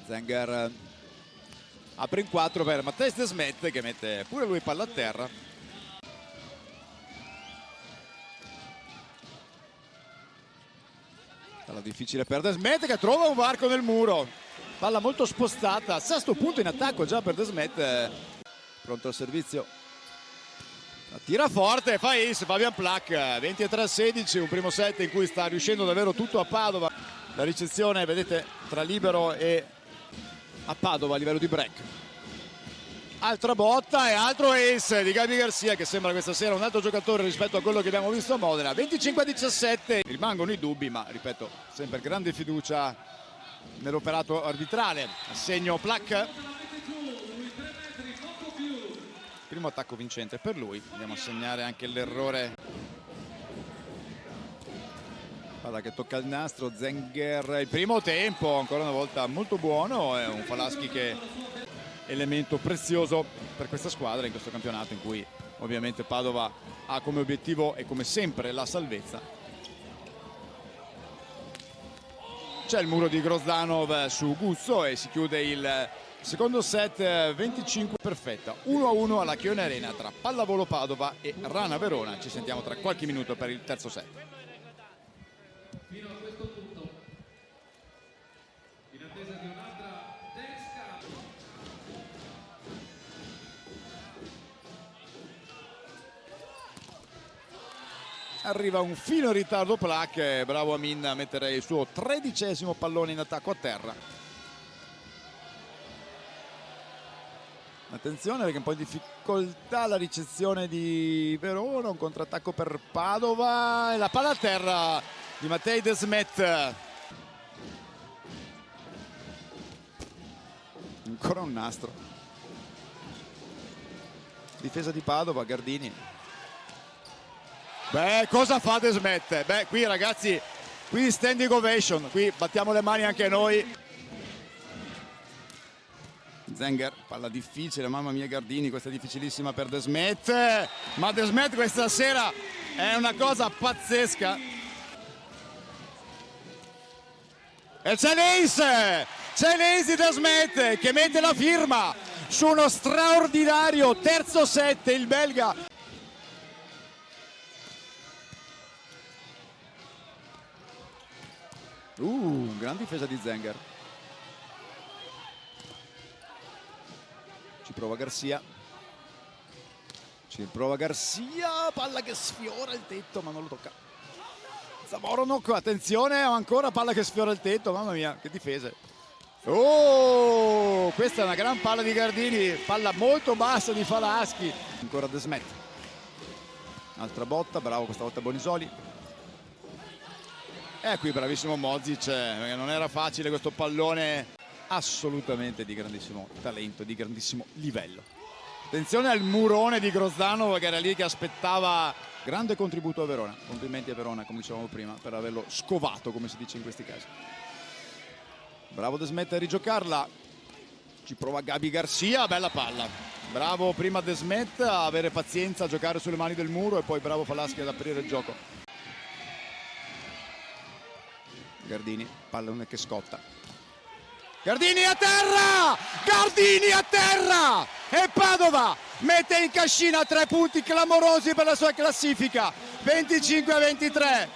Zenger apre in 4 per Matthijs de Smet, che mette pure lui palla a terra. Palla difficile per de Smet, che trova un varco nel muro. Palla molto spostata, sesto punto in attacco già per de Smet. Pronto al servizio. La tira forte, fa ace Fabian Plach. 23-16, un primo set in cui sta riuscendo davvero tutto a Padova. La ricezione, vedete, tra libero e a Padova a livello di break. Altra botta e altro ace di Gabi Garcia, che sembra questa sera un altro giocatore rispetto a quello che abbiamo visto a Modena. 25-17, rimangono i dubbi, ma ripeto, sempre grande fiducia nell'operato arbitrale. Assegno Plach. Primo attacco vincente per lui. Andiamo a segnare anche l'errore. Palla che tocca il nastro. Zenger, il primo tempo ancora una volta molto buono. È un Falaschi che è elemento prezioso per questa squadra in questo campionato, in cui ovviamente Padova ha come obiettivo e come sempre la salvezza. C'è il muro di Grozdanov su Guzzo e si chiude il secondo set 25 perfetta. 1-1 alla Chione Arena tra Pallavolo Padova e Rana Verona. Ci sentiamo tra qualche minuto per il terzo set. Fino a questo punto, in attesa di un'altra desca. Arriva un filo in ritardo Plach, bravo Amin a mettere il suo 13° pallone in attacco a terra. Attenzione perché un po' in difficoltà la ricezione di Verona, un contrattacco per Padova e la palla a terra di Matthijs de Smet. Ancora un nastro. Difesa di Padova, Gardini. Beh, cosa fa de Smet? Beh, qui ragazzi, qui standing ovation, qui battiamo le mani anche noi. Zenger, palla difficile, mamma mia Gardini, questa è difficilissima per de Smet, ma de Smet questa sera è una cosa pazzesca. E c'è l'ace di de Smet che mette la firma su uno straordinario terzo set, il belga. Gran difesa di Zenger. Ci prova Garcia, palla che sfiora il tetto ma non lo tocca. Zamoronok, attenzione, ancora palla che sfiora il tetto, mamma mia che difese. Oh, questa è una gran palla di Gardini, palla molto bassa di Falaschi. Ancora de Smet, altra botta, bravo questa volta Bonisoli. E qui bravissimo Mozic, perché non era facile questo pallone. Assolutamente di grandissimo talento, di grandissimo livello. Attenzione al murone di Grozdanov che era lì che aspettava. Grande contributo a Verona, complimenti a Verona come dicevamo prima per averlo scovato, come si dice in questi casi. Bravo de Smet a rigiocarla, ci prova Gabi Garcia, bella palla. Bravo prima de Smet a avere pazienza, a giocare sulle mani del muro, e poi bravo Falaschi ad aprire il gioco. Gardini, pallone che scotta. Gardini a terra! Gardini a terra! E Padova mette in cascina 3 punti clamorosi per la sua classifica. 25-23.